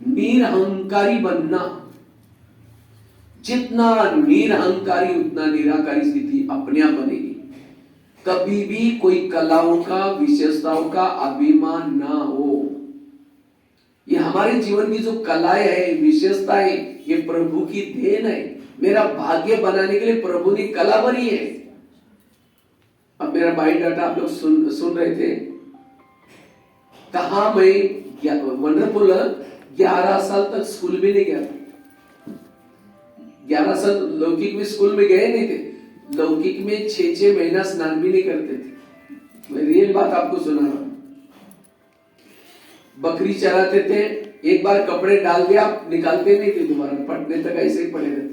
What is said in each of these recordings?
निरहंकारी बनना। जितना निरहंकारी उतना निराकारी स्थिति अपने आप बनेगी। कभी भी कोई कलाओं का, विशेषताओं का अभिमान ना हो। ये हमारे जीवन की जो कलाएं है, विशेषताएं, ये प्रभु की देन है। मेरा भाग्य बनाने के लिए प्रभु ने कला बनी है। अब मेरा बायोडाटा आप लोग सुन रहे थे। कहा मैं वंडरफुल 11 साल तक स्कूल भी नहीं गया। 11 साल लौकिक में स्कूल में गए नहीं थे। लौकिक में 6 महीना स्नान भी नहीं करते थे। मैं रियल बात आपको सुना रहा हूं। बकरी चराते थे, एक बार कपड़े डाल दिया निकालते नहीं थे दोबारा, पटने तक ऐसे ही पड़े रहते।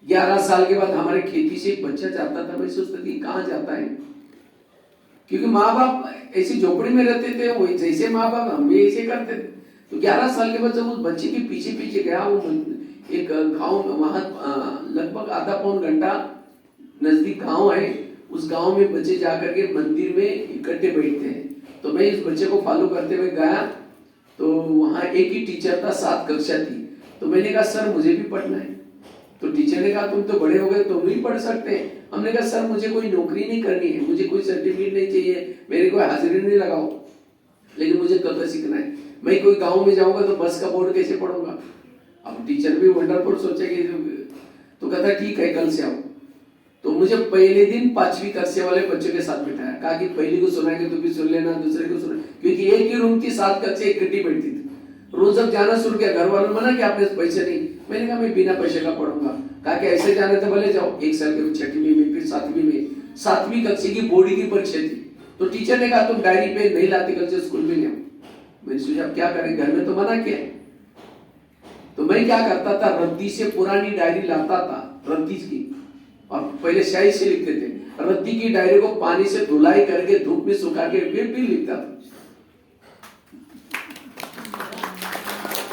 11 साल के बाद हमारे खेती से एक बच्चा जाता था, मैं सोचता थी कहां जाता है, क्योंकि माँ बाप ऐसी झोपड़ी में रहते थे, वही जैसे माँ बाप हम भी ऐसे करते थे। तो 11 साल के बाद जब उस बच्चे के पीछे पीछे गया, वो एक गांव में, वहां लगभग आधा पौन घंटा नजदीक गांव है, उस गांव में बच्चे जाकर के मंदिर में इकट्ठे बैठते हैं। तो मैं इस बच्चे को फॉलो करते हुए गया, तो वहां एक ही टीचर था, 7 कक्षा थी। तो मैंने कहा सर मुझे भी पढ़ना है। तो टीचर ने कहा तुम तो बड़े हो गए, तुम भी पढ़ सकते हैं। हमने कहा सर मुझे कोई नौकरी नहीं करनी है, मुझे कोई सर्टिफिकेट नहीं चाहिए, मेरे कोई हाजिरी नहीं लगाओ, लेकिन मुझे कल सीखना है। मैं कोई गांव में जाऊंगा तो बस का बोर्ड कैसे पढ़ूंगा। अब टीचर भी वंडरफुल सोचेगी। तो कहता ठीक है कल से आओ। तो मुझे पहले दिन 5वीं कक्षा वाले बच्चों के साथ बिठाया, कहा कि पहली को सुनाएंगे तो भी सुन लेना, दूसरे को सुना, क्योंकि एक ही रूम की 7 कक्षा इकट्ठी बैठती थी। रोज जब जाना शुरू किया, घर वालों ने मना कि आपने पैसे नहीं। मैंने कहा मैं बिना पैसे का पढ़ूंगा। कहा कि ऐसे जाने तो भले जाओ। 1 साल के 6वीं में, फिर 7वीं में, 7वीं कक्षा की बोर्ड की परीक्षा थी। तो टीचर ने कहा तुम डायरी पे नहीं लाते कल से स्कूल में ले आओ। मैंने सोचा क्या करें, घर में तो मना किया। तो मैं क्या करता था, रद्दी से पुरानी डायरी लाता था, रद्दी की, और पहले स्याही से लिखते थे। रद्दी की डायरी को पानी से धुलाई करके धूप में सुखा के फिर लिखता था।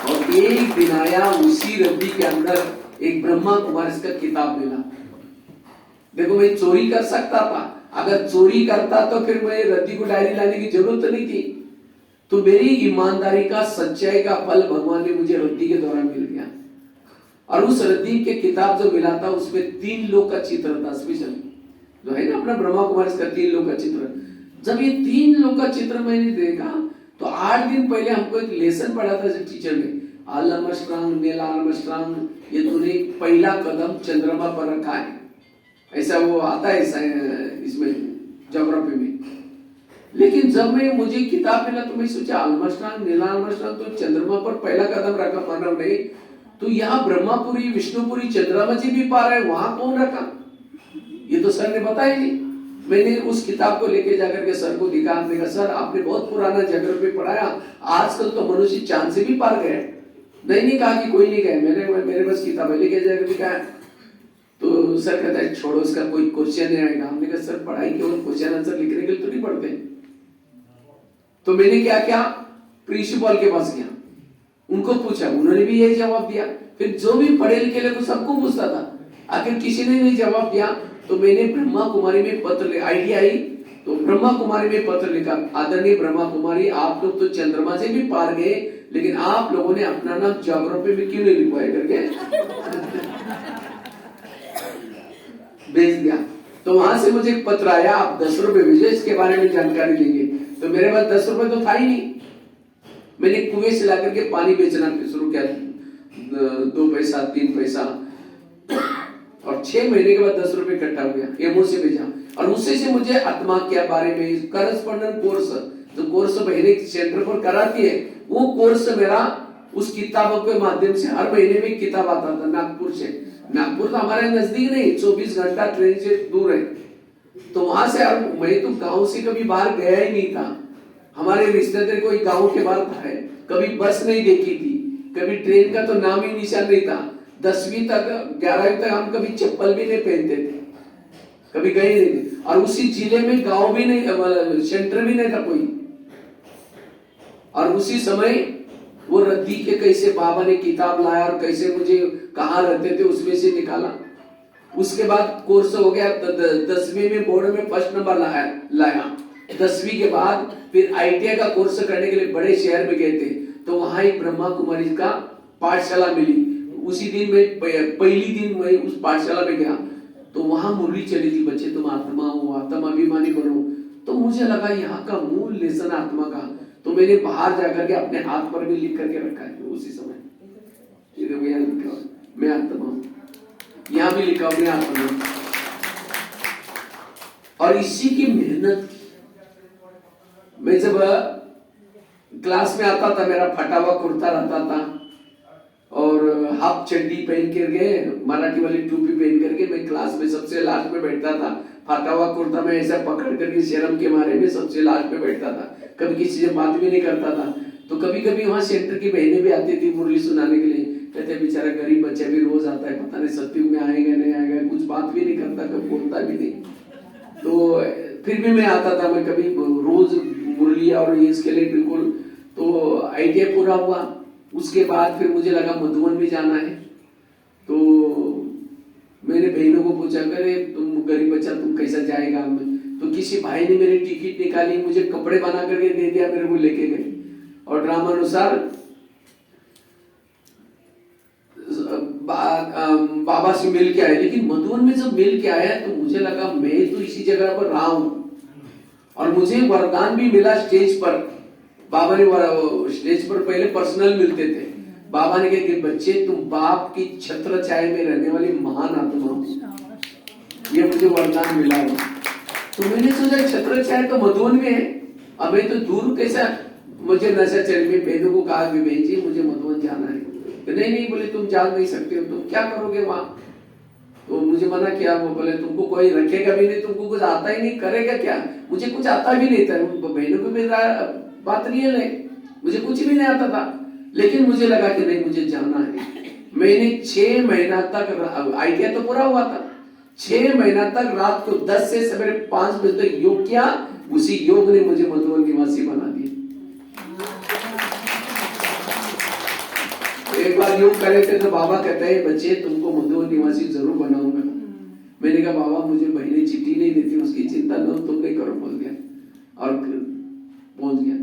और एक दिन आया, उसी रद्दी के अंदर एक ब्रह्मा कुमारी का किताब मिला। देखो मैं चोरी कर सकता था, अगर चोरी करता तो फिर मैं रद्दी को डायरी लाने की जरूरत नहीं थी। तो मेरी ईमानदारी का, सच्चाई का फल भगवान ने मुझे रद्दी के दौरान मिल गया। और उस रद्दी के किताब जो मिला था उसमें 3 लोग का चित्र था, स्पेशल जो है ना अपना ब्रह्मा कुमारी का 3 लोग का चित्र। जब ये 3 लोग का चित्र मैंने देखा तो 8 दिन पहले हमको एक लेसन पढ़ा था टीचर ने, आर्मस्ट्रांग, नील आर्मस्ट्रांग, ये तूने पहला कदम चंद्रमा पर रखा है, ऐसा वो आता है इसमें ज्योग्राफी में। लेकिन जब मैं मुझे किताब मिला तो मैं सोचा आर्मस्ट्रांग, नील आर्मस्ट्रांग तो चंद्रमा पर पहला कदम रखा मानव ने, तो यहाँ ब्रह्मापुरी, विष्णुपुरी, चंद्रमा जी भी पा रहे, वहां कौन रखा, ये तो सर ने बताया नहीं। मैंने उस किताब को लेके जाकर के सर को दिखा, हमने कहा सर आपने बहुत पुराना ज्योग्राफी पढ़ाया, आजकल तो मनुष्य चांद से भी पार गए। नहीं कहा कि कोई नहीं गए, मेरे पास किताब लेके जाकर दिखाया। तो सर कहता है छोड़ो, उसका कोई क्वेश्चन नहीं आएगा। हमने कहा सर पढ़ाई केवल क्वेश्चन आंसर लिखने के लिए तो नहीं पढ़ते। तो मैंने क्या किया, प्रिंसिपल के पास गया, उनको पूछा, उन्होंने भी यही जवाब दिया। फिर जो भी पढ़े लिखे लोग सबको पूछता था, आखिर किसी ने नहीं जवाब दिया। तो मैंने ब्रह्मा कुमारी में पत्र, आइडिया आई तो ब्रह्मा कुमारी में पत्र लिखा, आदरणीय ब्रह्मा कुमारी, आप लोग तो चंद्रमा से भी पार गए, लेकिन आप लोगों ने अपना नाम ज्योग्राफी में क्यों नहीं लिखवाया करके भेज दिया। तो वहां से मुझे एक पत्र आया, आप 10 रुपए भेजो, इसके बारे में जानकारी लेंगे। तो मेरे पास 10 रुपए तो था ही नहीं। मैंने कुएं से लाकर के पानी बेचना शुरू किया, 2 पैसा 3 पैसा, और 6 महीने के बाद 10 रुपए इकट्ठा हो गया, एमओ से भेजा। और उससे से मुझे आत्मा के बारे में करस्पॉन्डेंट कोर्स, जो कोर्स महीने सेंटर पर कराती है, वो कोर्स मेरा उस किताबों के माध्यम से हर महीने में किताब आता था नागपुर से। नागपुर तो हमारे नजदीक नहीं, 24 घंटा ट्रेन से दूर है। तो वहां से मैं तो गांव से कभी बाहर गया ही नहीं था। हमारे रिश्तेदार कोई गांव के बाहर था, कभी बस नहीं देखी थी, कभी ट्रेन का तो नाम ही निशान नहीं था। 10वीं तक 11वीं तक हम कभी चप्पल भी नहीं पहनते थे, कभी गए नहीं थे। और उसी जिले में गांव भी नहीं, सेंटर भी नहीं था कोई। और उसी समय वो रद्दी के कैसे बाबा ने किताब लाया और कैसे मुझे कहाँ रहते थे उसमें से निकाला। उसके बाद कोर्स हो गया, 10वीं में बोर्ड में फर्स्ट नंबर लाया। 10वीं के बाद फिर ITI का कोर्स करने के लिए बड़े शहर में गए थे, तो वहां एक ब्रह्मा कुमारी का पाठशाला मिली। उसी दिन में पहली दिन मैं उस पाठशाला में गया, तो वहां मुरली चली थी, बच्चे तुम आत्मा हो, आत्मा अभिमानी बनो। तो मुझे लगा यहाँ का मूल लेसन आत्मा का, तो मैंने बाहर जाकर के अपने हाथ पर भी लिख करके रखा है उसी समय। यहाँ लिखा मैं आत्मा हूँ, यहाँ भी लिखा मैं आत्मा हूँ। और इसी की मेहनत की। मैं जब क्लास में आता था, मेरा फटा हुआ कुर्ता रहता था और हाफ चड्डी पहन करके, मराठी वाली टोपी पहन करके मैं क्लास में सबसे लास्ट में बैठता था। फटा हुआ कुर्ता में ऐसा पकड़ करके शर्म के मारे में सबसे लास्ट में बैठता था, कभी किसी से बात भी नहीं करता था। तो कभी कभी वहां सेंटर की बहनें भी आती थी मुरली सुनाने के लिए, कहते बेचारा गरीब बच्चा भी रोज आता है, पता नहीं सत्युग में आएगा नहीं आएगा, कुछ बात भी नहीं करता, कभी बोलता भी नहीं। तो फिर भी मैं आता था, मैं कभी रोज मुरली और इसके लिए बिल्कुल। तो ITI पूरा हुआ, उसके बाद फिर मुझे लगा मधुबन भी जाना है। तो मैंने बहनों को पूछा, करे तुम गरीब बच्चा तुम कैसा जाएगा? तो किसी भाई ने मेरी टिकट निकाली, मुझे कपड़े बना करके दे दिया, मेरे को लेके गए और ड्रामा अनुसार बाबा से मिल के आए। लेकिन मधुबन में जब मिल के आया तो मुझे लगा मैं तो इसी जगह पर रहा हूं, और मुझे वरदान भी मिला स्टेज पर। बाबा ने स्टेज पर पहले पर्सनल मिलते थे, बाबा ने कहा कि बच्चे तुम बाप की छत्र छाया में रहने वाली महान आत्मा हो, ये मुझे वरदान मिला है। तो मैंने सोचा छत्र छाया तो मधुबन में है, अब मैं तो दूर कैसा, मुझे नशा चल गई। बहनों को कहा कि बहन जी मुझे मधुबन जाना है। तो नहीं बोले तुम जा नहीं सकते हो, तुम क्या करोगे वहां? तो मुझे मना किया। वो बोले तुमको कोई रखेगा भी नहीं, तुमको कुछ आता ही नहीं, करेगा क्या? मुझे कुछ आता भी नहीं था, बहनों को भी बात रियल है, मुझे कुछ भी नहीं आता था। लेकिन मुझे लगा कि नहीं मुझे जाना है। मैंने 6 महीना तक, ITI तो पूरा हुआ था, 6 महीना तक रात को 10 से सवेरे 5 बजे तक योग किया। उसी योग ने मुझे मधुबन निवासी बना दिया। एक बार योग करे थे तो बाबा कहते हैं बच्चे तुमको मधुबन निवासी जरूर बनाऊंगा। मैंने कहा बाबा मुझे बहनें चिट्ठी नहीं देती, उसकी चिंता न तुम नहीं करो, बोल दिया और पहुंच गया।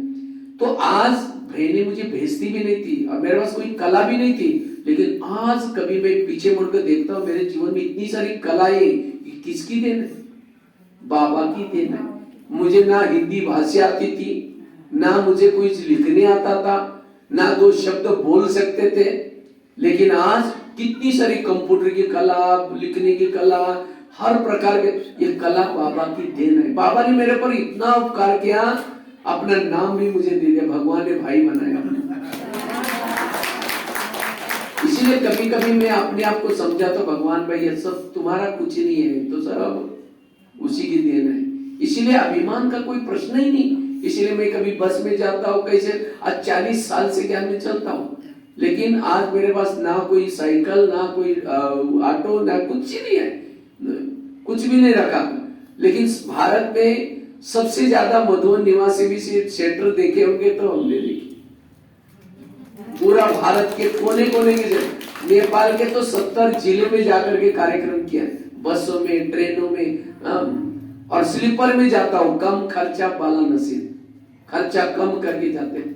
तो आज बहनें मुझे भेजती भी नहीं थी और मेरे पास कोई कला भी नहीं थी, लेकिन आज कभी मैं पीछे मुड़कर देखता हूँ मेरे जीवन में इतनी सारी कलाएं, किसकी देन है? बाबा की देन है। मुझे ना हिंदी भाषा आती थी, ना मुझे कुछ लिखने आता था, ना 2 शब्द बोल सकते थे, लेकिन आज कितनी सारी कंप्यूटर की कला, लिखने की कला, हर प्रकार के, ये कला बाबा की देन है। बाबा ने मेरे पर इतना उपकार किया, अपना नाम भी मुझे दे दिया, भगवान ने भाई बनाया। इसलिए कभी कभी मैं अपने आप को समझाता हूं भगवान भाई ये सब तुम्हारा कुछ नहीं है, तो सब उसी की देन है। इसीलिए अभिमान का कोई प्रश्न ही नहीं। इसलिए मैं कभी बस में जाता हूँ, कैसे आज 40 साल से ज्ञान में चलता हूँ, लेकिन आज मेरे पास ना कोई साइकिल, ना कोई ऑटो, ना कुछ नहीं है, कुछ भी नहीं रखा। लेकिन भारत में सबसे ज्यादा मधुबन निवासी भी सेंटर देखे होंगे तो हमने देखे। पूरा भारत के कोने कोने के, नेपाल के तो 70 जिले में जाकर के कार्यक्रम किया, बसों में, ट्रेनों में, और स्लीपर में जाता हूं। कम खर्चा वाला नसीब, खर्चा कम करके जाते हैं।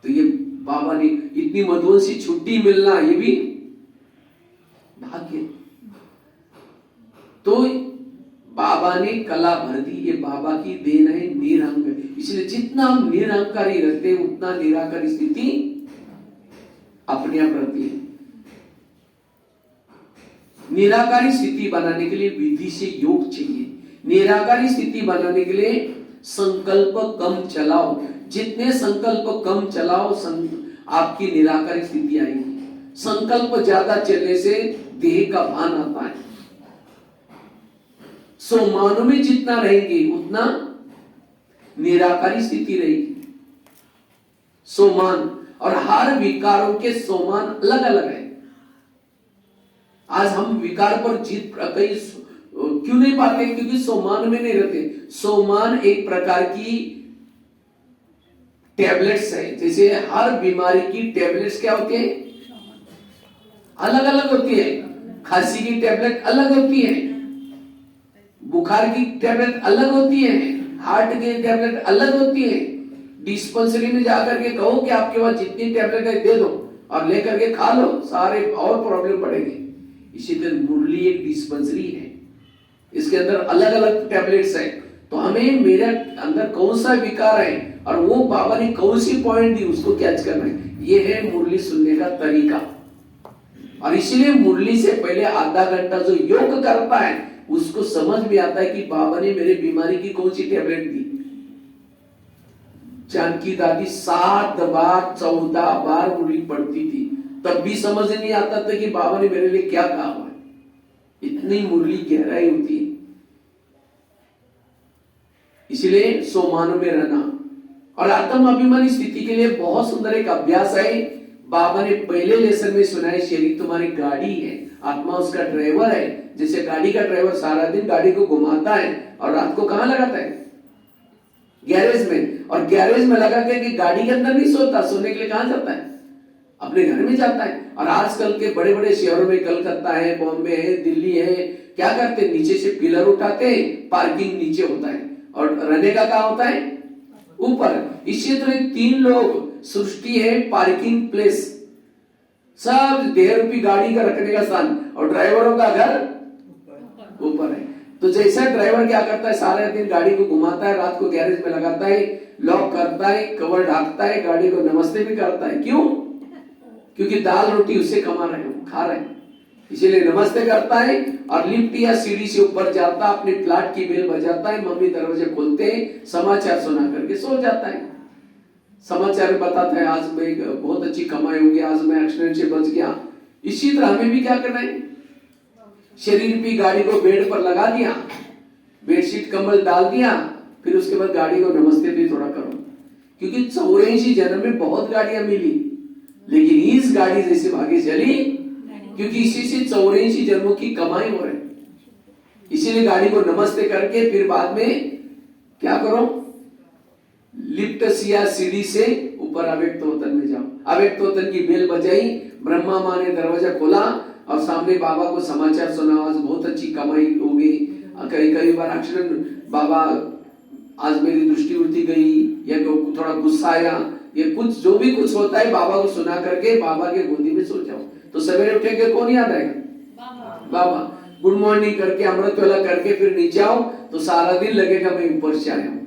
तो ये बाबा ने इतनी मधुबन से छुट्टी मिलना, ये भी भाग्य। तो बाबा ने कला भर दी, ये बाबा की देन है, निरहंकार। इसलिए जितना हम निरहंकारी रहते हैं उतना निराकारी स्थिति अपने आप रहती है। निराकारी स्थिति बनाने के लिए विधि से योग चाहिए। निराकारी स्थिति बनाने के लिए संकल्प कम चलाओ, जितने संकल्प कम चलाओ आपकी निराकारी स्थिति आएगी। संकल्प ज्यादा चलने से देह का भान आता है। सोमानों में जितना रहेंगे उतना निराकारी स्थिति रहेगी। सोमान और हर विकारों के सोमान अलग अलग है। आज हम विकार पर जीत कई क्यों नहीं पाते? क्योंकि सोमान में नहीं रहते। सोमान एक प्रकार की टैबलेट्स है, जैसे हर बीमारी की टैबलेट्स क्या होती है? अलग अलग होती है। खांसी की टैबलेट अलग होती है, बुखार की टैबलेट अलग होती है, हार्ट की टैबलेट अलग होती है। डिस्पेंसरी में जाकर के कहो कि आपके पास जितनी टैबलेट है दे दो और लेकर के खा लो, सारे और प्रॉब्लम पड़ेगी। इसी तरह मुरली एक डिस्पेंसरी है, इसके अंदर अलग अलग टैबलेट्स है। तो हमें मेरे अंदर कौन सा विकार है और वो बाबा ने कौन सी पॉइंट दी उसको कैच करना है, ये है मुरली सुनने का तरीका। और इसलिए मुरली से पहले आधा घंटा जो योग करता है उसको समझ में आता है कि बाबा ने मेरे बीमारी की कौन सी टैबलेट दी। जानकी दादी 7 बार 14 बार मुरली पढ़ती थी, तब भी समझ नहीं आता था कि बाबा ने मेरे लिए क्या कहा हुआ है। इतनी मुरली गहराई होती है। इसलिए सोमानो में रहना और आत्म अभिमानी स्थिति के लिए बहुत सुंदर एक अभ्यास है। बाबा ने पहले लेसन में सुना है, शरीर तुम्हारी गाड़ी है, आत्मा उसका ड्राइवर है। जैसे गाड़ी का ड्राइवर सारा दिन गाड़ी को घुमाता है और रात को कहां लगाता है, गैरेज में। और गैरेज में लगा के कि गाड़ी के अंदर नहीं सोता, सोने के लिए कहां जाता है, अपने घर में जाता है। और आजकल के बड़े बड़े शहरों में, कलकत्ता है, बॉम्बे है, दिल्ली है, क्या करते, नीचे से पिलर उठाते हैं, पार्किंग नीचे होता है और रहने का क्या होता है ऊपर। इसी तरह 3 लोग सृष्टि है, पार्किंग प्लेस, सब 1.5 रुपये गाड़ी का रखने का स्थान, और ड्राइवरों का घर ऊपर है। तो जैसा ड्राइवर क्या करता है, सारे दिन गाड़ी को घुमाता है, रात को गैरेज में लगाता है, लॉक करता है, कवर ढाकता है, गाड़ी को नमस्ते भी करता है। क्यों? क्योंकि दाल रोटी उससे कमा रहे हो, खा रहे हैं, इसीलिए नमस्ते करता है। और लिफ्ट या सीढ़ी से ऊपर जाता, अपने प्लाट की बेल बजाता है, मम्मी दरवाजे खोलते हैं, समाचार सुना करके सो जाता है। समाचार बताता है आज मैं बहुत अच्छी कमाई होगी, आज मैं एक्सीडेंट से बच गया। इसी तरह हमें भी क्या करना है, शरीर की गाड़ी को बेड पर लगा दिया, बेडशीट कंबल डाल दिया, फिर उसके बाद गाड़ी को नमस्ते भी थोड़ा करो। क्योंकि 84 जन्म में बहुत गाड़ियां मिली, लेकिन इस गाड़ी जैसे भागे चली, क्योंकि इसी से 84 जन्मों की कमाई हो रही। इसीलिए गाड़ी को नमस्ते करके फिर बाद में क्या करो, लिफ्ट या सीढ़ी से ऊपर अव्यक्तोतन में जाओ। अव्यक्तोतन की बेल बजाई, ब्रह्मा माँ ने दरवाजा खोला और सामने बाबा को समाचार सुना, आज बहुत अच्छी कमाई होगी। कई बार एक्सीडेंट, बाबा आज मेरी दृष्टि उड़ती गई, या थोड़ा गुस्सा आया, ये कुछ जो भी कुछ होता है बाबा को सुना करके बाबा के गोदी में सो जाओ। तो सवेरे उठेंगे कौन याद आएगा, बाबा। गुड मॉर्निंग करके अमृत वेला करके फिर नीचे आओ तो सारा दिन लगेगा मैं ऊपर से आया हूं।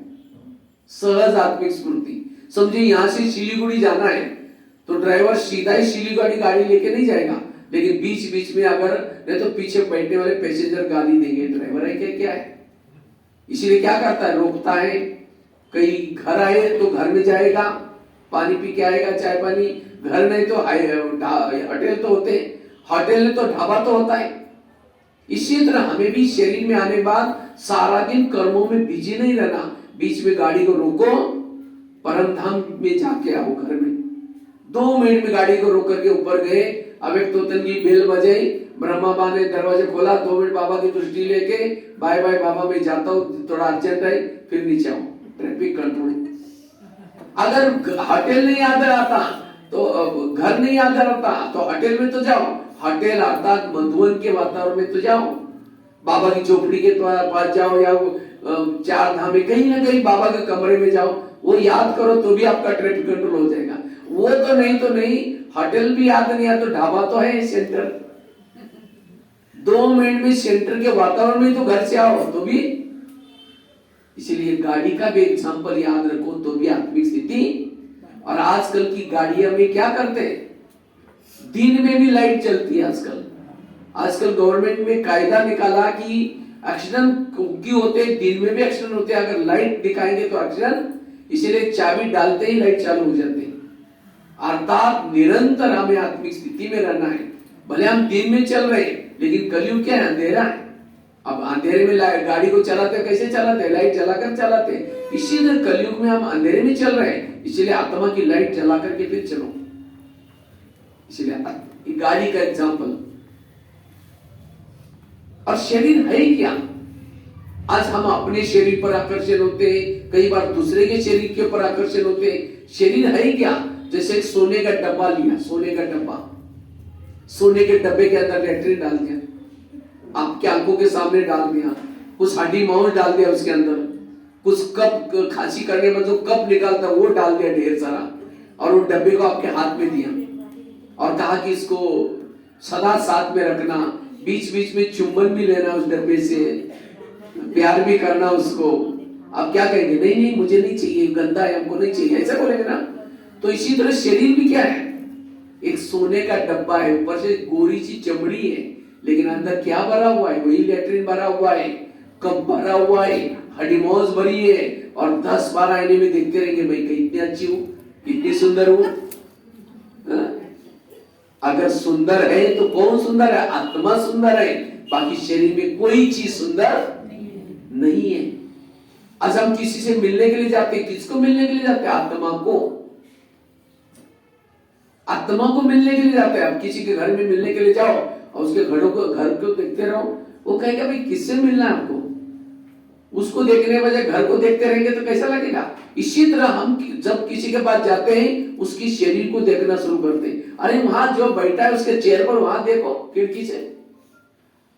सहज आत्मिक स्फूर्ति। समझिए यहाँ से सिलीगुड़ी जाना है तो ड्राइवर सीधा ही सिलीगुड़ी गाड़ी लेके नहीं जाएगा, लेकिन बीच बीच में अगर नहीं तो पीछे बैठने वाले पैसेंजर गाली देंगे, ड्राइवर है क्या है। इसीलिए क्या करता है, रोकता है। कहीं घर आए तो घर में जाएगा, पानी पी के आएगा, चाय पानी। घर नहीं तो होटल तो होते, होटल में तो ढाबा तो होता है। इसी तरह हमें भी शरीर में आने बाद सारा दिन कर्मों में बिजी नहीं रहना, बीच में गाड़ी को रोको, परम धाम में जाके आओ। घर में 2 मिनट में गाड़ी को रोक करके ऊपर गए, अव्यक्तोतन की बेल बजाई, ब्रह्मा बा ने दरवाजा खोला, 2 मिनट बाबा की दृष्टि लेके बाय बाय बाबा मैं जाता हूँ, थोड़ा अर्जेंट है, फिर नीचे आओ। Traffic control. अगर होटल नहीं याद आता तो घर नहीं याद आता तो होटल में तो जाओ, होटल अर्थात मधुवन के वातावरण में तो जाओ, बाबा की झोपड़ी के पास जाओ, या 4 धाम में कहीं ना कहीं बाबा के कमरे में जाओ, वो याद करो तो भी आपका ट्रैफिक कंट्रोल हो जाएगा। वो तो नहीं, होटल भी याद नहीं आता तो ढाबा तो है, सेंटर। 2 मिनट में सेंटर के वातावरण में तो घर से आओ तो भी। इसीलिए गाड़ी का भी एग्जाम्पल याद रखो तो भी आत्मिक स्थिति। और आजकल की गाड़ियां में क्या करते हैं, दिन में भी लाइट चलती है। आजकल गवर्नमेंट में कायदा निकाला कि एक्सीडेंट क्यों होते, दिन में भी एक्सीडेंट होते हैं, अगर लाइट दिखाएंगे तो एक्सीडेंट। इसीलिए चाबी डालते ही लाइट चालू हो जाती है। अर्थात निरंतर हमें आत्मिक स्थिति में रहना है। भले हम दिन में चल रहे हैं, लेकिन कलयुग क्या है, अंधेरा है। अब अंधेरे में गाड़ी को चलाते कैसे चलाते, लाइट जलाकर चलाते। इसी तरह कलयुग में हम अंधेरे में चल रहे हैं, इसीलिए आत्मा की लाइट जला करके फिर चलो। इसीलिए गाड़ी का एग्जाम्पल। और शरीर है क्या, आज हम अपने शरीर पर आकर्षण होते हैं, कई बार दूसरे के शरीर के ऊपर आकर्षण होते हैं। शरीर है क्या, जैसे एक सोने का डब्बा लिया, सोने के डब्बे के अंदर लैट्रिन डाल दिया, आपकी आंखों के सामने डाल दिया, कुछ हड्डी मांस डाल दिया उसके अंदर, कुछ कप खांसी करने में जो कप निकालता वो डाल दिया ढेर सारा, और वो डब्बे को आपके हाथ में दिया और कहा कि इसको सदा साथ में रखना, बीच बीच में चुम्बन भी लेना उस डब्बे से, प्यार भी करना उसको। आप क्या कहेंगे? नहीं नहीं मुझे नहीं चाहिए, गंदा है, हमको नहीं चाहिए, ऐसा बोलेंगे ना। तो इसी तरह शरीर भी क्या है? एक सोने का डब्बा है, ऊपर से गोरी सी चमड़ी है, लेकिन अंदर क्या भरा हुआ है? वही लेट्रिन भरा हुआ है, कप भरा हुआ है, हड्डी मांस भरी है, और 10-12 आईने में देखते रहेंगे मैं कितनी अच्छी हूँ, कितनी सुंदर हूँ। अगर सुंदर है तो कौन सुंदर है? आत्मा सुंदर है, बाकी शरीर में कोई चीज सुंदर नहीं है। आज हम किसी से मिलने के लिए जाते हैं, किसको मिलने के लिए जाते हैं? आत्मा को, आत्मा को मिलने के लिए जाते हैं। आप किसी के घर में मिलने के लिए जाओ और उसके घर को देखते रहो, वो कहेगा भाई किससे मिलना है आपको? उसको देखने बजाय घर को देखते रहेंगे तो कैसा लगेगा? इसी तरह हम जब किसी के पास जाते हैं उसकी शरीर को देखना शुरू करते हैं। अरे वहां जो बैठा है उसके चेयर पर, वहां देखो खिड़की से।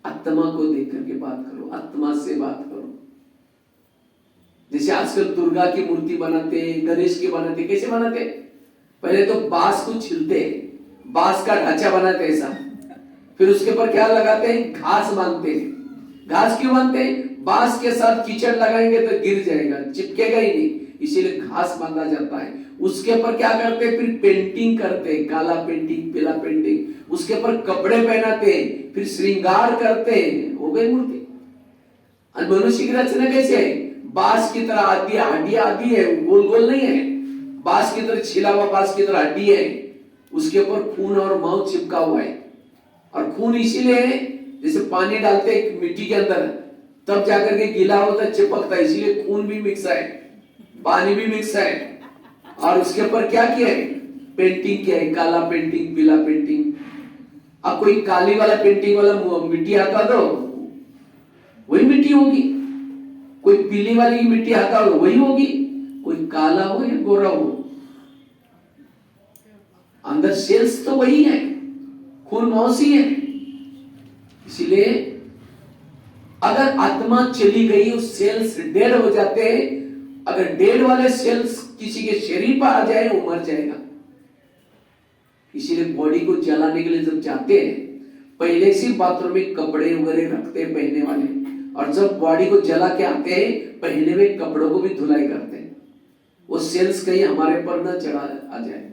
आत्मा को देख करके बात करो, आत्मा से बात करो। जैसे आजकल दुर्गा की मूर्ति बनाते हैं, गणेश की बनाते, कैसे बनाते? पहले तो बांस को छिलते हैं, बांस का ढांचा बनाते हैं ऐसा, फिर उसके ऊपर क्या लगाते हैं? घास बांधते हैं। घास क्यों बांधते हैं? बांस के साथ कीचड़ लगाएंगे तो गिर जाएगा, चिपकेगा ही नहीं, इसीलिए घास बांधा जाता है। उसके ऊपर क्या करते हैं? फिर पेंटिंग करते हैं, काला पेंटिंग, पीला पेंटिंग, उसके ऊपर कपड़े पहनाते हैं, फिर श्रृंगार करते हैं, हो गई मूर्ति। मनुष्य की रचना कैसे है? बांस की तरह आती है, हड्डियां आती है, गोल गोल नहीं है, बांस की तरह छिला हुआ, बांस की तरह हड्डी है, उसके ऊपर खून और मांस चिपका हुआ है। और खून इसीलिए है, जैसे पानी डालते हैं मिट्टी के अंदर तब जाकर के गीला होता है, चिपकता है, इसीलिए खून भी मिक्स है, पानी भी मिक्स है। और उसके ऊपर क्या किया है? पेंटिंग किया है, काला पेंटिंग, पीला पेंटिंग। अब कोई काली वाला पेंटिंग वाला मिट्टी हटा दो, वही मिट्टी होगी। कोई पीली वाली मिट्टी हटा दो, वही होगी। कोई काला हो या गोरा हो, अंदर सेल्स तो वही है, खून मांस ही है। इसीलिए अगर आत्मा चली गई, उस सेल्स डेड हो जाते हैं। अगर डेड वाले सेल्स किसी के शरीर पर आ जाए, वो मर जाएगा। इसीलिए बॉडी को जलाने के लिए जब जाते हैं, पहले से बाथरूम में कपड़े वगैरह रखते हैं पहनने वाले, और जब बॉडी को जला के आते हैं, पहने हुए कपड़ों को भी धुलाई करते हैं, वो सेल्स कहीं हमारे पर न चढ़ा आ जाए।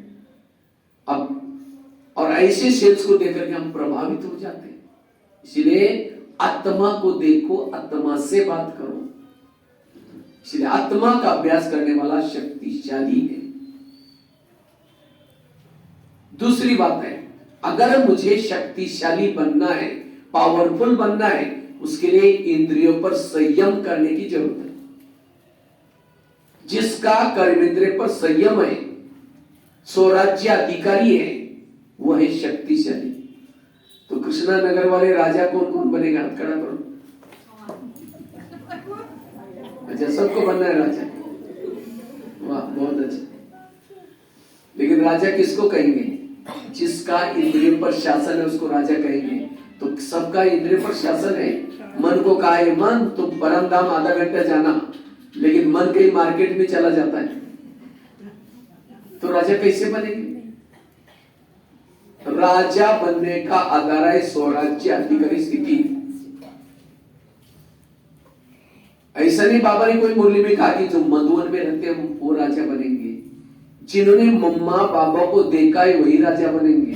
अब और ऐसे सेल्स को देख करके हम प्रभावित हो जाते हैं। इसलिए आत्मा को देखो, आत्मा से बात करो। इसलिए आत्मा का अभ्यास करने वाला शक्तिशाली है। दूसरी बात है, अगर मुझे शक्तिशाली बनना है, पावरफुल बनना है, उसके लिए इंद्रियों पर संयम करने की जरूरत है। जिसका कर्मेंद्रिय पर संयम है, स्वराज्य अधिकारी है, वो है शक्तिशाली। तो कृष्णा नगर वाले राजा कौन कौन बनेगा? हाथ खड़ा करो। अच्छा, सबको बनना है राजा? वाह, बहुत अच्छा। लेकिन राजा किसको कहेंगे? जिसका इंद्रियों पर शासन है उसको राजा कहेंगे। तो सबका इंद्रियों पर शासन है। मन को कहा है, मन तो परम धाम आधा घंटा जाना, लेकिन मन कहीं मार्केट में चला जाता है, तो राजा कैसे बनेंगे? राजा बनने का आधार है स्वराज्य अधिकारी स्थिति। ऐसा नहीं बाबा ने कोई मुरली में कहा कि जो मधुवन में रहते हैं वो राजा बनेंगे। जिन्होंने मम्मा बाबा को देखा है वही राजा बनेंगे।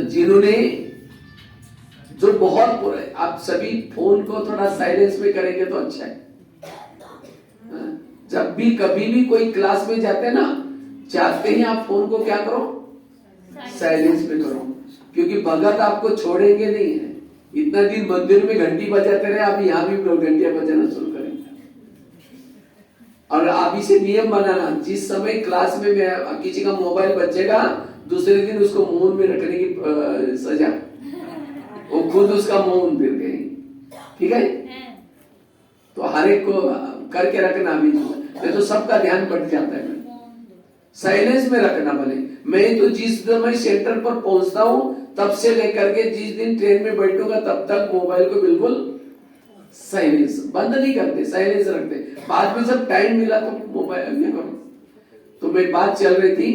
जिन्होंने जो बहुत, आप सभी फोन को थोड़ा साइलेंस में करेंगे तो अच्छा है। जब भी कभी भी कोई क्लास में जाते हैं ना, चाहते हैं आप फोन को क्या करो? साइलेंस में करो, क्योंकि भगत आपको छोड़ेंगे नहीं है। इतना दिन मंदिर में घंटी बजाते रहे, आप यहाँ भी घंटियां बजाना शुरू करेंगे। और आप इसे नियम बनाना, जिस समय क्लास में किसी का मोबाइल बजेगा, दूसरे दिन उसको मौन में रखने की सजा, वो खुद उसका मौन फिर गए। ठीक है? तो हर एक को करके रखना भी, तो सबका ध्यान बढ़ जाता है। साइलेंस में रखना भले। मैं तो जिस समय सेंटर पर पहुंचता हूं तब से लेकर के जिस दिन ट्रेन में बैठूंगा तब तक मोबाइल को बिल्कुल साइलेंस बंद नहीं करते, साइलेंस रखते। बाद में जब टाइम मिला तो मोबाइल में करो। तो मैं बात चल रही थी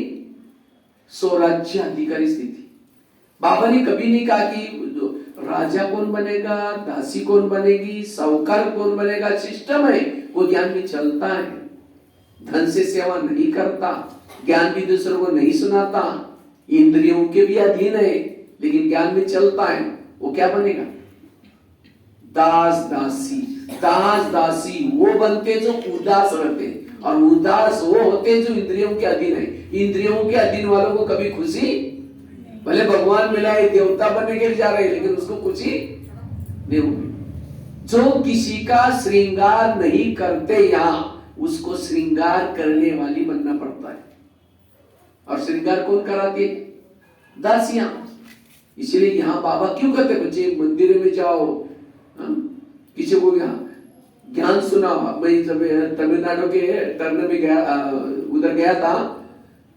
स्वराज्य अधिकारी स्थिति। बाबा ने कभी नहीं कहा कि राजा कौन बनेगा, दासी कौन बनेगी, साहूकार कौन बनेगा। सिस्टम है, वो ज्ञान में चलता है। धन से सेवा नहीं करता, ज्ञान भी दूसरों को नहीं सुनाता, इंद्रियों के भी अधीन है, लेकिन ज्ञान में चलता है। वो क्या बनेगा? दास दासी। दास दासी वो बनते जो उदास रहते, और उदास वो होते जो इंद्रियों के अधीन है। इंद्रियों के अधीन वालों को कभी खुशी, भले भगवान मिला है, देवता बनने के लिए जा रहे हैं, लेकिन उसको खुशी नहीं होगी। जो किसी का श्रृंगार नहीं करते यहां, उसको श्रृंगार करने वाली बनना पड़ता है। और श्रृंगार कौन कराती है? दासियां। इसलिए यहां बाबा क्यों कहते बच्चे मंदिर में जाओ, किसी को ज्ञान सुनाओ। मैं जब तमिलनाडु के टर्न में गया, उधर गया था,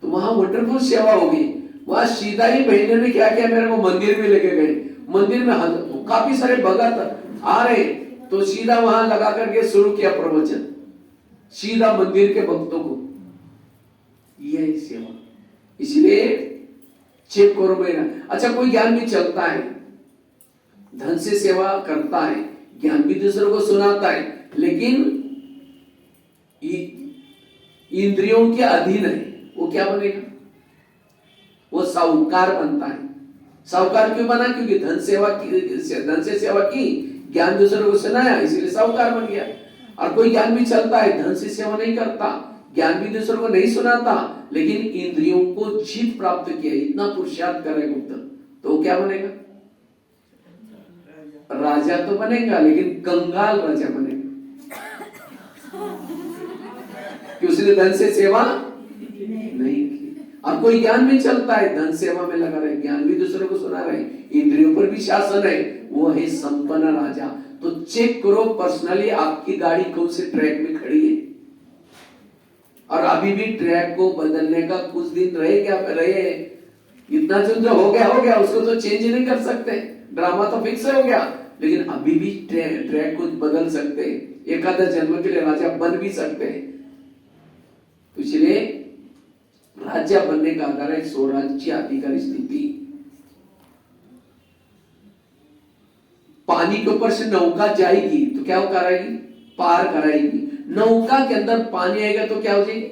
तो वहां वंडरफुल सेवा होगी। वहां सीधा ही बहने ने क्या किया, मेरे को मंदिर में लेके गए। मंदिर में काफी सारे भगत आ रहे, तो सीधा वहां लगा करके शुरू किया प्रवचन, सीधा मंदिर के भक्तों को। यह सेवा। इसलिए चेक करो मेरा। अच्छा, कोई ज्ञान भी चलता है, धन से सेवा करता है, ज्ञान भी दूसरों को सुनाता है, लेकिन इंद्रियों के अधीन है, वो क्या बनेगा? वो साहूकार बनता है। साहूकार क्यों बना? क्योंकि धन से सेवा की, ज्ञान दूसरों को सुनाया, इसलिए साहूकार बन गया। और कोई ज्ञान भी चलता है, धन से सेवा नहीं करता, ज्ञान भी दूसरों को नहीं सुनाता, लेकिन इंद्रियों को जीत प्राप्त किया, इतना पुरुषार्थ करे गुप्त, तो क्या बनेगा? राजा तो बनेगा, लेकिन कंगाल राजा बनेगा, कि उसने धन से सेवा नहीं की। और कोई ज्ञान में चलता है, धन सेवा में लगा रहे, ज्ञान भी दूसरों को सुना रहे, इंद्रियों पर भी शासन है, वो है संपन्न राजा। तो चेक करो पर्सनली आपकी गाड़ी कौन से ट्रैक में खड़ी है, और अभी भी ट्रैक को बदलने का कुछ दिन रहे। इतना जो हो गया, उसको तो चेंज नहीं कर सकते, ड्रामा तो फिक्स हो गया, लेकिन अभी भी ट्रैक को बदल सकते, एक आधा जन्म के लिए राजा बन भी सकते हैं। तो इसलिए राज्य बनने का आधार है स्वराज्य अधिकारी स्थिति। पानी के ऊपर से नौका जाएगी तो क्या कराएगी? पार कराएगी। नौका के अंदर पानी आएगा तो क्या हो जाएगी?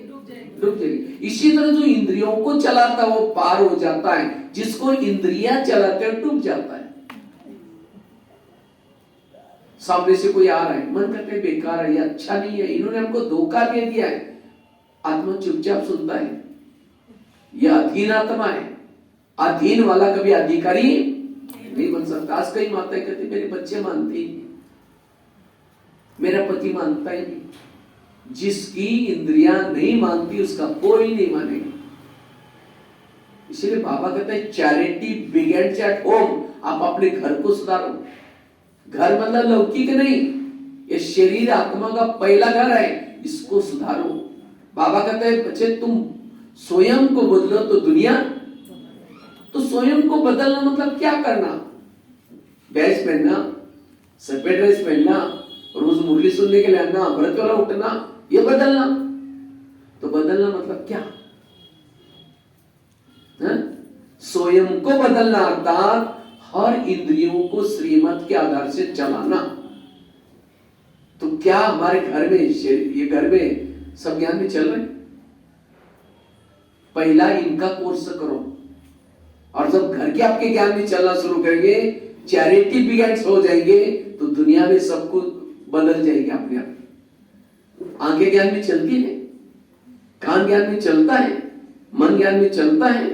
डूब जाएगी। इसी तरह जो इंद्रियों को चलाता है वो पार हो जाता है, जिसको इंद्रियां चलाते हैं डूब जाता है। सामने से कोई आ रहा है, मन करते बेकार है, ये अच्छा नहीं है, इन्होंने हमको धोखा दे दिया है, आत्मा चुपचाप सुनता है। यह अधीन आत्मा है। अधीन वाला कभी अधिकारी नहीं बन सकता। आज कई माताएं कहती मेरे बच्चे मानते ही नहीं, मेरा पति मानता ही नहीं। जिसकी इंद्रियां नहीं मानती उसका कोई नहीं मानेगा। इसलिए बाबा कहते हैं चैरिटी बिगिंस एट होम। आप अपने घर को सुधारो। घर मतलब लौकिक नहीं, ये शरीर आत्मा का पहला घर है, इसको सुधारो। बाबा कहते हैं बच्चे तुम स्वयं को बदलो तो दुनिया। तो स्वयं को बदलना मतलब क्या करना? ड्रेस पहनना, सफेद ड्रेस पहनना, रोज मुरली सुनने के लिए आना, व्रत वाला उठना, ये बदलना। तो बदलना मतलब क्या? स्वयं को बदलना अर्थात हर इंद्रियों को श्रीमत के आधार से चलाना। तो क्या हमारे घर में, ये घर में सब ज्ञान में चल रहे? पहला इनका कोर्स करो, और जब घर के आपके ज्ञान में चलना शुरू करेंगे, चैरिटी बिगिंस हो जाएंगे, तो दुनिया में सब कुछ बदल जाएगा अपने आप। आंखें ज्ञान में चलती है, कान ज्ञान में चलता है, मन ज्ञान में चलता है।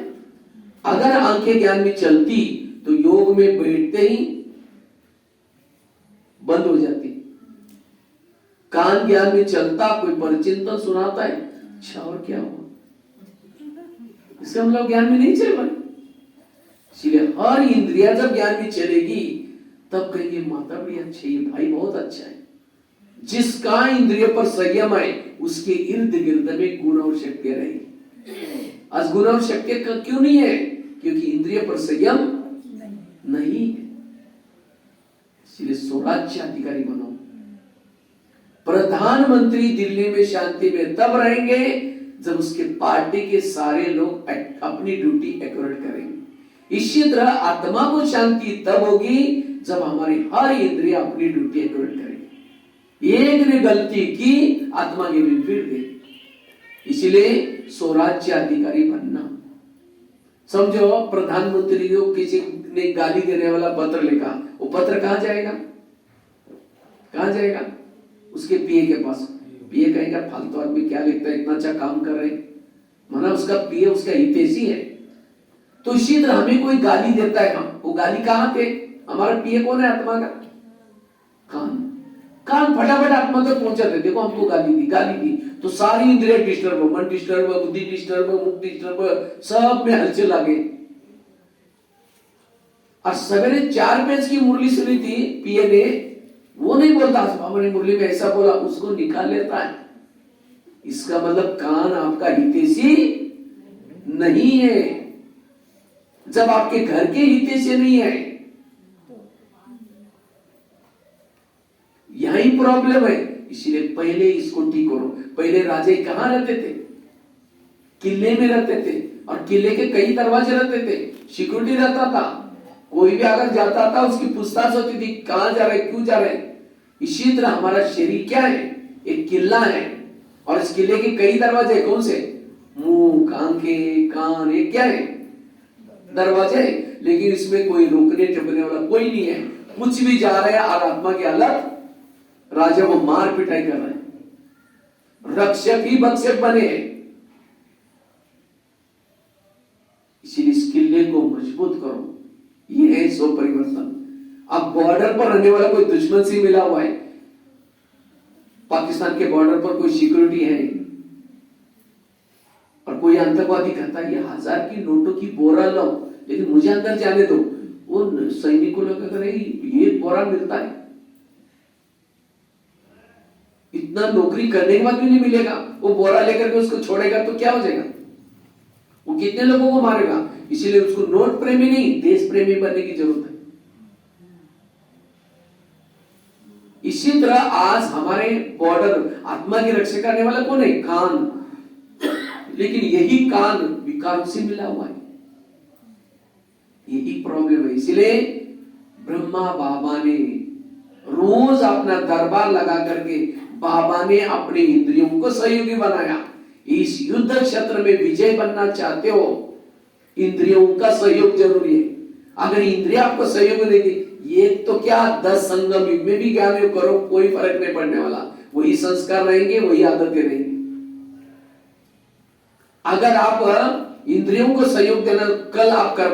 अगर आंखें ज्ञान में चलती तो योग में बैठते ही बंद हो जाती। कान ज्ञान में चलता, कोई परिचिंतन सुनाता है, अच्छा और क्या हुआ, इससे हम लोग ज्ञान में नहीं चल पाए। इसलिए हर इंद्रिया जब ज्ञान में चलेगी तब कहेंगे माता बड़ी अच्छी है, भाई बहुत अच्छा है। जिसका इंद्रिय पर संयम है उसके इर्द गिर्द में गुण और शक्ति रहेगी। आज गुण और शक्ति क्यों नहीं है? क्योंकि इंद्रिय पर संयम नहीं है। इसलिए स्वराज्य अधिकारी बनो। प्रधानमंत्री दिल्ली में शांति में तब रहेंगे जब उसके पार्टी के सारे लोग अपनी ड्यूटी एक्यूरेट करेंगे। इसी तरह आत्मा को शांति तब होगी जब हमारी हर इंद्रिय अपनी ड्यूटी एक्यूरेट करेगी। एक ने गलती की, आत्मा की नींद फिर गई। इसलिए स्वराज्य अधिकारी बनना। समझो प्रधानमंत्री को किसी ने गाली देने वाला पत्र लिखा, वो पत्र कहां जाएगा? कहां जाएगा? उसके पीए के पास। पीए कहेगा फालतू आदमी क्या लिखता है, इतना अच्छा काम कर रहे, माना उसका पीए उसका हितैषी है। तो इसी तरह हमें कोई गाली देता है, वो गाली कहां थे? हमारा पीए कौन है? आत्मा का कान। कान फटाफट आत्मा तक पहुंचाते, देखो हमको गाली दी तो सारी इंद्रिय डिस्टर्ब, मन डिस्टर्ब, बुद्धि डिस्टर्ब, मुख डिस्टर्ब, सब में हलचल आ गई। और सवेरे 4 पेज की मुरली सुनी थी पीए ने, वो नहीं बोलता हमारी मुरली में ऐसा बोला, उसको निकाल लेता है। इसका मतलब कान आपका हितैषी नहीं है। जब आपके घर के हितैषी नहीं है, यही प्रॉब्लम है। इसलिए पहले इसको ठीक करो। पहले राजे कहां रहते थे? किले में रहते थे, और किले के कई दरवाजे रहते थे, सिक्योरिटी रहता था। कोई भी अगर जाता था उसकी पूछताछ होती थी, कहां जा रहे, क्यों जा रहे। इसी तरह हमारा शरीर क्या है? एक किला है, और इस किले के कई दरवाजे, कौन से? मुंह, आंखें, कान, ये क्या है? दरवाजे। लेकिन इसमें कोई रोकने टपने वाला कोई नहीं है, कुछ भी जा रहे हैं। और आत्मा की हालत, राजा को मार पिटाई कर रहे हैं, रक्षक ही भक्षक बने हैं। इसीलिए इस किले को मजबूत करो। ये है सो परिवर्तन। अब बॉर्डर पर रहने वाला कोई दुश्मन से मिला हुआ है, पाकिस्तान के बॉर्डर पर कोई सिक्योरिटी है, और कोई आतंकवादी कहता है ये 1000 की नोटों की बोरा लो, लेकिन मुझे अंदर जाने दो। वो सैनिकों लोग कहते रहे ये बोरा मिलता है, इतना नौकरी करने के बाद भी नहीं मिलेगा। वो बोरा लेकर के उसको छोड़ेगा तो क्या हो जाएगा? वो कितने लोगों को मारेगा। इसीलिए उसको नोट प्रेमी नहीं, देश प्रेमी बनने की जरूरत है। इसी तरह आज हमारे बॉर्डर, आत्मा की रक्षा करने वाला कौन है? कान। लेकिन यही कान विकारों से मिला हुआ है, यही प्रॉब्लम है। इसलिए ब्रह्मा बाबा ने रोज अपना दरबार लगा करके, बाबा ने अपने इंद्रियों को सहयोगी बनाया। इस युद्ध क्षेत्र में विजय बनना चाहते हो, इंद्रियों का सहयोग जरूरी है। अगर इंद्रिया आपको सहयोग नहीं दी, ये तो क्या 10 संगम युग में भी ज्ञान योग करो, कोई फर्क नहीं पड़ने वाला। वही संस्कार रहेंगे, वही आदतें रहेंगी। अगर आप इंद्रियों को सहयोग देना, कल आप कर